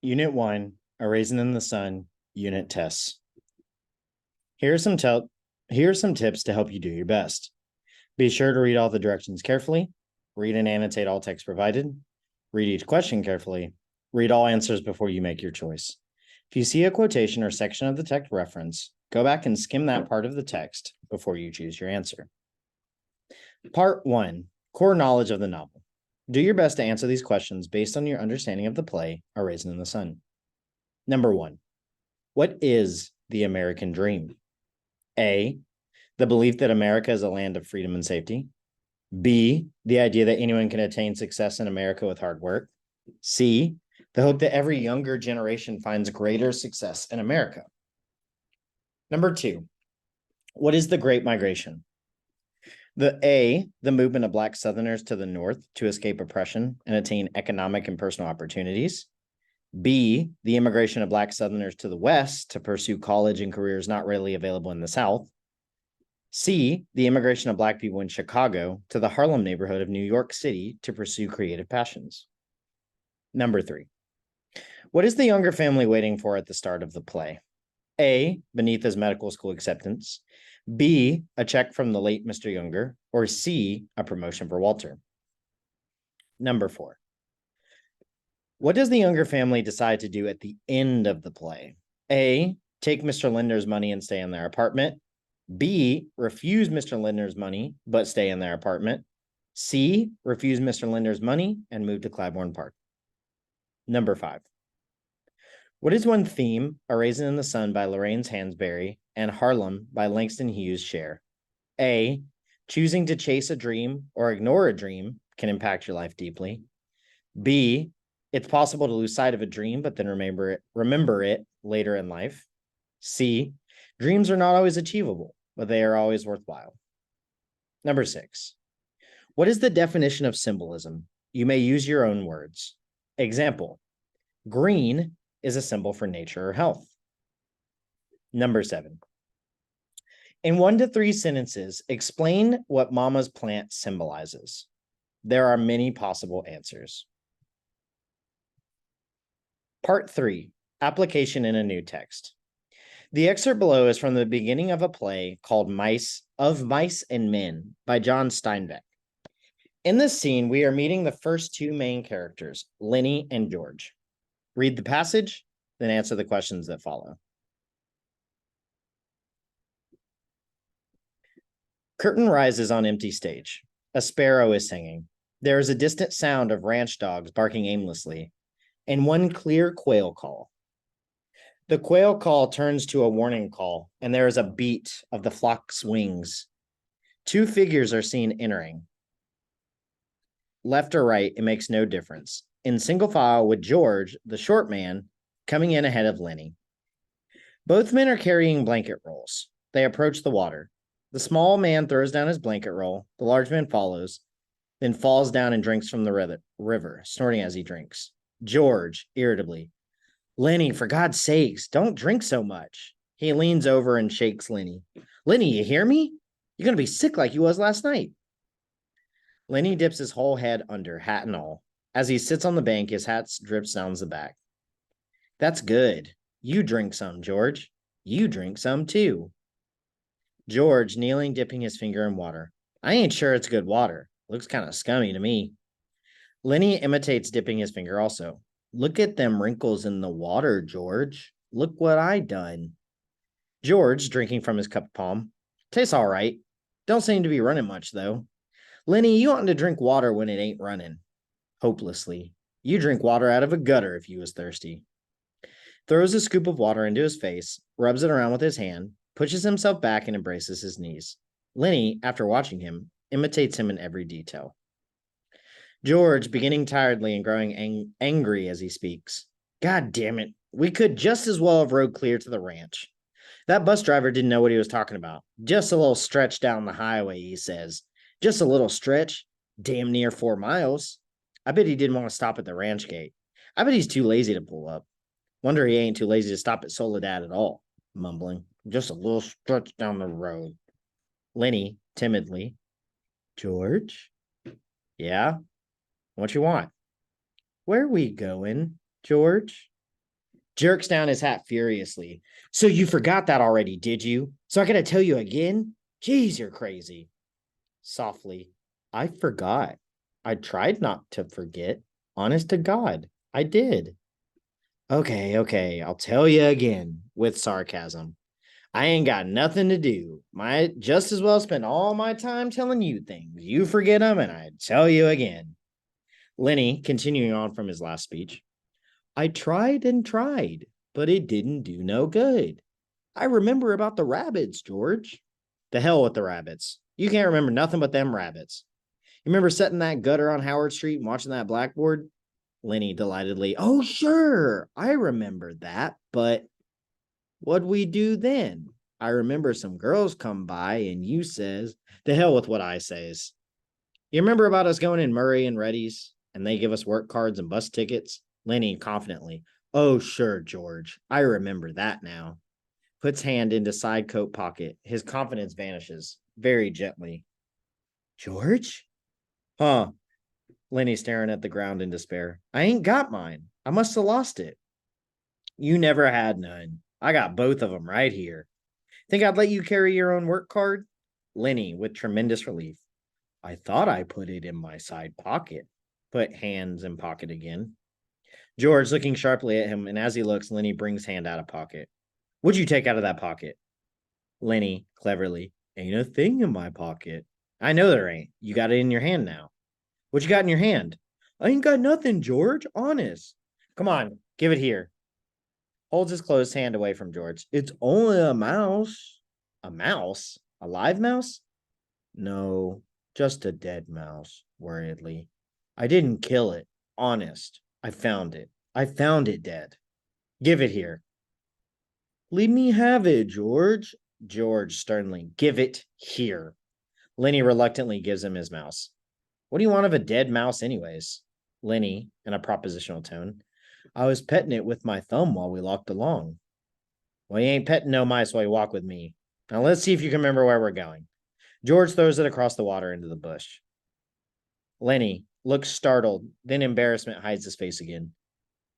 Unit 1, A Raisin in the Sun, Unit Tests. Here are some tips to help you do your best. Be sure to read all the directions carefully, read and annotate all text provided, read each question carefully, read all answers before you make your choice. If you see a quotation or section of the text reference, go back and skim that part of the text before you choose your answer. Part 1, Core Knowledge of the Novel. Do your best to answer these questions based on your understanding of the play, A Raisin in the Sun. Number 1, what is the American dream? A, the belief that America is a land of freedom and safety. B, the idea that anyone can attain success in America with hard work. C, the hope that every younger generation finds greater success in America. Number 2, what is the Great Migration? The movement of Black Southerners to the North to escape oppression and attain economic and personal opportunities. B, the immigration of Black Southerners to the West to pursue college and careers not readily available in the South. C, the immigration of Black people in Chicago to the Harlem neighborhood of New York City to pursue creative passions. Number 3, what is the younger family waiting for at the start of the play? A, Beneatha's medical school acceptance. B, a check from the late Mr. Younger. Or C, a promotion for Walter. Number 4, what does the Younger family decide to do at the end of the play? A, take Mr. Linder's money and stay in their apartment. B, refuse Mr. Linder's money but stay in their apartment. C, refuse Mr. Linder's money and move to Claiborne Park. Number 5, what is one theme A Raisin in the Sun by Lorraine Hansberry and Harlem by Langston Hughes share? A, choosing to chase a dream or ignore a dream can impact your life deeply. B, it's possible to lose sight of a dream, but then remember it later in life. C, dreams are not always achievable, but they are always worthwhile. Number 6, what is the definition of symbolism? You may use your own words. Example, green is a symbol for nature or health. Number 7, in 1 to 3 sentences, explain what Mama's plant symbolizes. There are many possible answers. Part 3, application in a new text. The excerpt below is from the beginning of a play called Mice and Men by John Steinbeck. In this scene, we are meeting the first 2 main characters, Lenny and George. Read the passage, then answer the questions that follow. Curtain rises on empty stage. A sparrow is singing. There is a distant sound of ranch dogs barking aimlessly, and one clear quail call. The quail call turns to a warning call, and there is a beat of the flock's wings. 2 figures are seen entering. Left or right, it makes no difference. In single file with George, the short man, coming in ahead of Lenny. Both men are carrying blanket rolls. They approach the water. The small man throws down his blanket roll. The large man follows, then falls down and drinks from the river, snorting as he drinks. George, irritably, Lenny, for God's sakes, don't drink so much. He leans over and shakes Lenny. Lenny, you hear me? You're going to be sick like you was last night. Lenny dips his whole head under, hat and all. As he sits on the bank, his hat drips down the back. That's good. You drink some, George. You drink some, too. George, kneeling, dipping his finger in water. I ain't sure it's good water. Looks kind of scummy to me. Lenny imitates dipping his finger also. Look at them wrinkles in the water, George. Look what I done. George, drinking from his cup palm. Tastes all right. Don't seem to be running much, though. Lenny, you oughtn't to drink water when it ain't running. Hopelessly. You drink water out of a gutter if you was thirsty. Throws a scoop of water into his face, rubs it around with his hand, pushes himself back and embraces his knees. Lenny, after watching him, imitates him in every detail. George, beginning tiredly and growing angry as he speaks. God damn it. We could just as well have rode clear to the ranch. That bus driver didn't know what he was talking about. Just a little stretch down the highway, he says. Just a little stretch. Damn near 4 miles. I bet he didn't want to stop at the ranch gate. I bet he's too lazy to pull up. Wonder he ain't too lazy to stop at Soledad at all. Mumbling. Just a little stretch down the road. Lenny, timidly. George? Yeah? What you want? Where we going, George? jerks down his hat furiously. So you forgot that already, did you? So I gotta tell you again? Geez, you're crazy. Softly, I forgot. I tried not to forget. Honest to God, I did. Okay, I'll tell you again with sarcasm. I ain't got nothing to do. Might just as well spend all my time telling you things. You forget them, and I tell you again. Lenny, continuing on from his last speech, I tried and tried, but it didn't do no good. I remember about the rabbits, George. The hell with the rabbits. You can't remember nothing but them rabbits. You remember setting that gutter on Howard Street and watching that blackboard? Lenny delightedly, oh, sure, I remember that, but what'd we do then? I remember some girls come by and you says, the hell with what I says. You remember about us going in Murray and Reddy's and they give us work cards and bus tickets? Lenny confidently, oh, sure, George, I remember that now. Puts hand into side coat pocket. His confidence vanishes very gently. George? Huh? Lenny staring at the ground in despair. I ain't got mine. I must have lost it. You never had none. I got both of them right here. Think I'd let you carry your own work card? Lenny, with tremendous relief. I thought I put it in my side pocket. Put hands in pocket again. George looking sharply at him, and as he looks, Lenny brings hand out of pocket. What'd you take out of that pocket? Lenny, cleverly. Ain't a thing in my pocket. I know there ain't. You got it in your hand now. What you got in your hand? I ain't got nothing, George. Honest. Come on, give it here. Holds his closed hand away from George. It's only a mouse. A mouse? A live mouse? No, just a dead mouse, worriedly. I didn't kill it. Honest. I found it. I found it dead. Give it here. Leave me have it, George. George sternly. Give it here. Lenny reluctantly gives him his mouse. What do you want of a dead mouse, anyways? Lenny, in a propositional tone. I was petting it with my thumb while we walked along. Well, you ain't petting no mice while you walk with me. Now let's see if you can remember where we're going. George throws it across the water into the bush. Lenny looks startled, then embarrassment hides his face again.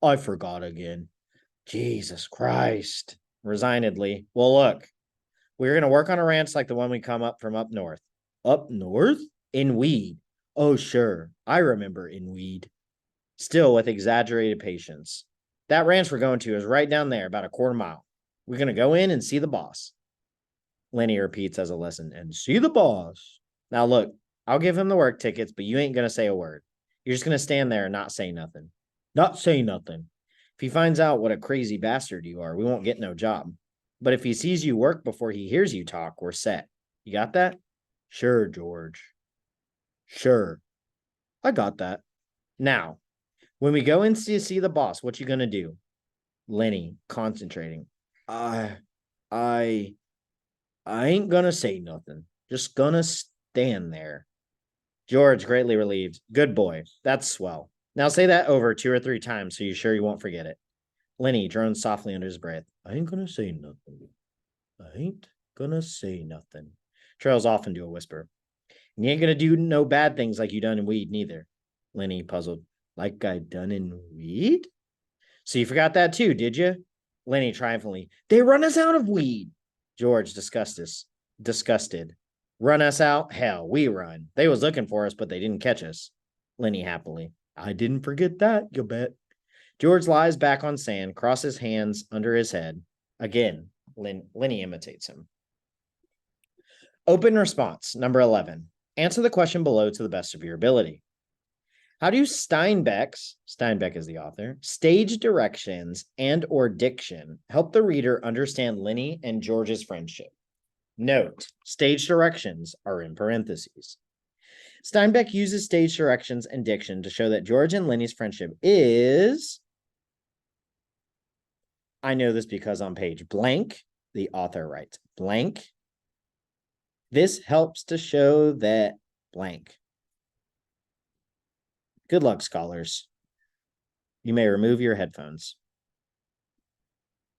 I forgot again. Jesus Christ. Resignedly. Well, look, we're going to work on a ranch like the one we come up from up north. Up north? In Weed. Oh, sure. I remember in Weed. Still with exaggerated patience. That ranch we're going to is right down there, about a quarter mile. We're going to go in and see the boss. Lenny repeats as a lesson, and see the boss. Now, look, I'll give him the work tickets, but you ain't going to say a word. You're just going to stand there and not say nothing. Not say nothing. If he finds out what a crazy bastard you are, we won't get no job. But if he sees you work before he hears you talk, we're set. You got that? Sure, George. Sure. I got that. Now, when we go in to see the boss, what you going to do? Lenny, concentrating. I ain't gonna say nothing. Just gonna stand there. George, greatly relieved. Good boy. That's swell. Now say that over 2 or 3 times so you're sure you won't forget it. Lenny drones softly under his breath. I ain't gonna say nothing. I ain't gonna say nothing. Trails off into a whisper. And you ain't gonna do no bad things like you done in Weed, neither. Lenny, puzzled. Like I done in Weed? So you forgot that too, did you? Lenny triumphantly. They run us out of Weed. George, disgusted. Run us out? Hell, we run. They was looking for us, but they didn't catch us. Lenny happily. I didn't forget that, you bet. George lies back on sand, crosses hands under his head. Again, Lenny imitates him. Open response, number 11. Answer the question below to the best of your ability. How do Steinbeck is the author, stage directions and or diction help the reader understand Lenny and George's friendship? Note, stage directions are in parentheses. Steinbeck uses stage directions and diction to show that George and Lenny's friendship is... I know this because on page blank, the author writes blank. This helps to show that blank. Good luck, scholars. You may remove your headphones.